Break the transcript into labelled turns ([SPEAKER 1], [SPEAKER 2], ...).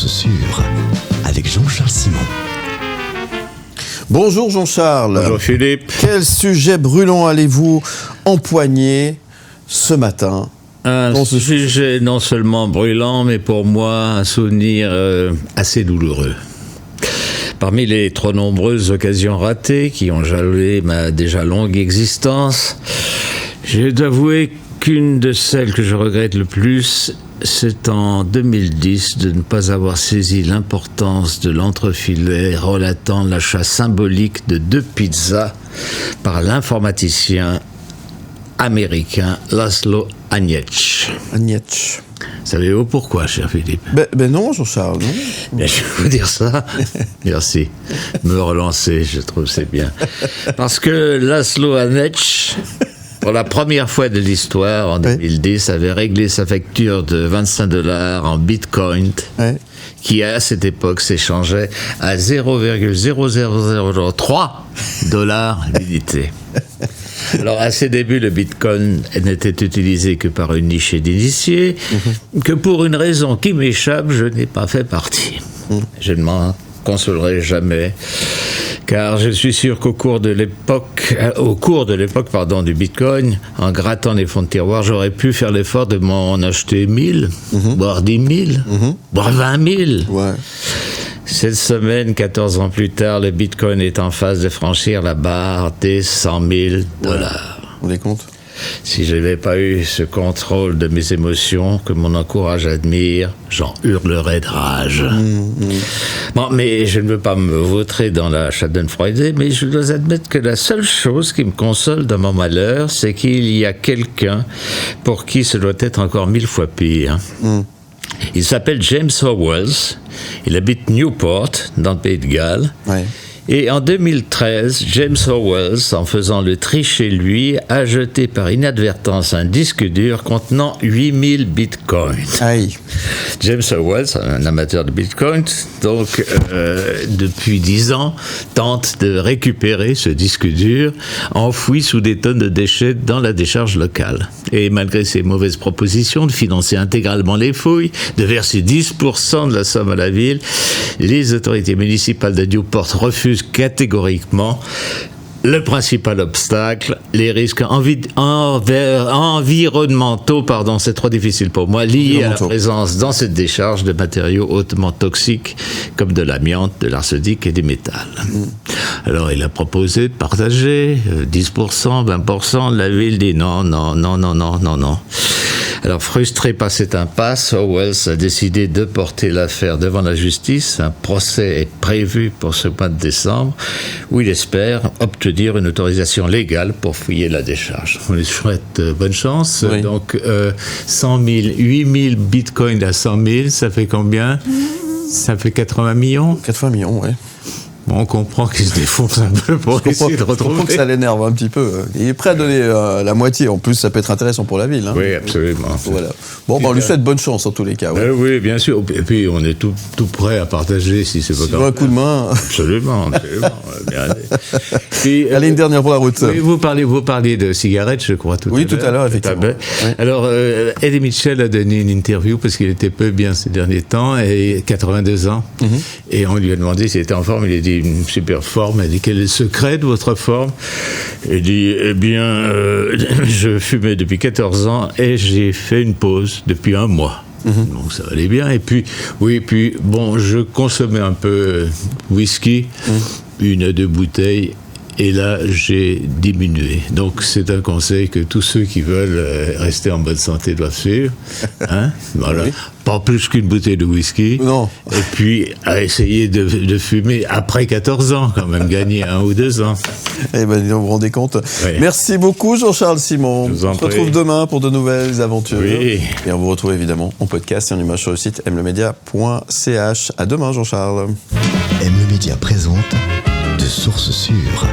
[SPEAKER 1] Source Sûre avec Jean-Charles Simon.
[SPEAKER 2] Bonjour Jean-Charles.
[SPEAKER 3] Bonjour Philippe.
[SPEAKER 2] Quel sujet brûlant allez-vous empoigner ce matin?
[SPEAKER 3] Un sujet non seulement brûlant, mais pour moi un souvenir assez douloureux. Parmi les trop nombreuses occasions ratées qui ont jalonné ma déjà longue existence, je dois avouer qu'une de celles que je regrette le plus, c'est en 2010 de ne pas avoir saisi l'importance de l'entrefilet relatant l'achat symbolique de 2 pizzas par l'informaticien américain Laszlo Aniec.
[SPEAKER 2] Aniec.
[SPEAKER 3] Savez-vous pourquoi, cher Philippe?
[SPEAKER 2] Ben non, Jean-Charles, non.
[SPEAKER 3] Bien, je vais vous dire ça. Merci. Me relancer, je trouve c'est bien. Parce que Laszlo Aniec, pour la première fois de l'histoire, en 2010, avait réglé sa facture de $25 en bitcoin, qui à cette époque s'échangeait à 0,00003 l'unité. Alors, à ses débuts, le bitcoin n'était utilisé que par une nichée d'initiés, que pour une raison qui m'échappe, je n'ai pas fait partie. Je ne m'en consolerai jamais, car je suis sûr qu'au cours de l'époque du bitcoin, en grattant les fonds de tiroir, j'aurais pu faire l'effort de m'en acheter 1000, voire 10 000, voire 20 000.
[SPEAKER 2] Ouais.
[SPEAKER 3] Cette semaine, 14 ans plus tard, le bitcoin est en phase de franchir la barre des $100 000.
[SPEAKER 2] Vous rendez compte?
[SPEAKER 3] Si je n'avais pas eu ce contrôle de mes émotions que mon entourage admire, j'en hurlerais de rage. Bon, mais je ne veux pas me vautrer dans la Schadenfreude, mais je dois admettre que la seule chose qui me console dans mon malheur, c'est qu'il y a quelqu'un pour qui ce doit être encore 1000 fois pire. Il s'appelle James Howells, il habite Newport, dans le Pays de Galles. Et en 2013, James Howells, en faisant le tri chez lui, a jeté par inadvertance un disque dur contenant 8000 bitcoins.
[SPEAKER 2] Aïe.
[SPEAKER 3] James Howells, un amateur de bitcoin, donc depuis 10 ans, tente de récupérer ce disque dur enfoui sous des tonnes de déchets dans la décharge locale. Et malgré ses mauvaises propositions de financer intégralement les fouilles, de verser 10% de la somme à la ville, les autorités municipales de Newport refusent catégoriquement. Le principal obstacle, les risques environnementaux, c'est trop difficile pour moi, liés à la présence dans cette décharge de matériaux hautement toxiques comme de l'amiante, de l'arsenic et des métals. Alors il a proposé de partager 10%, 20%, la ville dit non. Alors, frustré par cette impasse, Howells a décidé de porter l'affaire devant la justice. Un procès est prévu pour ce mois de décembre, où il espère obtenir une autorisation légale pour fouiller la décharge. On lui souhaite bonne chance.
[SPEAKER 2] Oui.
[SPEAKER 3] Donc, 100 000, 8 000 bitcoins à 100 000, ça fait combien? Ça fait 80 millions?
[SPEAKER 2] 80 millions, ouais.
[SPEAKER 3] Bon, on comprend qu'il se défonce un peu pour essayer de retrouver.
[SPEAKER 2] Je comprends que ça l'énerve un petit peu. Il est prêt à donner la moitié. En plus, ça peut être intéressant pour la ville. Hein.
[SPEAKER 3] Oui, absolument.
[SPEAKER 2] Voilà. Bon, on lui souhaite bonne chance en tous les cas. Ouais.
[SPEAKER 3] Oui, bien sûr. Et puis, on est tout prêt à partager si c'est pas grave.
[SPEAKER 2] Un coup de main.
[SPEAKER 3] Absolument. Puis,
[SPEAKER 2] allez, une dernière pour la route.
[SPEAKER 3] Oui, vous parliez de cigarettes, je crois, tout à l'heure.
[SPEAKER 2] Oui, tout à l'heure, effectivement.
[SPEAKER 3] Oui. Alors, Eddie Mitchell a donné une interview parce qu'il était peu bien ces derniers temps, et 82 ans. Et on lui a demandé s'il était en forme. Il a dit une super forme. Elle dit, quel est le secret de votre forme? Il dit, je fumais depuis 14 ans et j'ai fait une pause depuis 1 mois. Donc ça allait bien. Et puis, je consommais un peu whisky, 1 à 2 bouteilles. Et là, j'ai diminué. Donc, c'est un conseil que tous ceux qui veulent rester en bonne santé doivent suivre. Voilà. Oui. Pas plus qu'une bouteille de whisky.
[SPEAKER 2] Non.
[SPEAKER 3] Et puis, à essayer de fumer après 14 ans, quand même, gagner 1 ou 2 ans.
[SPEAKER 2] Eh bien, vous vous rendez compte. Oui. Merci beaucoup, Jean-Charles Simon.
[SPEAKER 3] On se
[SPEAKER 2] retrouve demain pour de nouvelles aventures.
[SPEAKER 3] Oui.
[SPEAKER 2] Et on vous retrouve évidemment en podcast et en image sur le site mlemedia.ch. À demain, Jean-Charles.
[SPEAKER 1] M le Média présente De Source Sûre.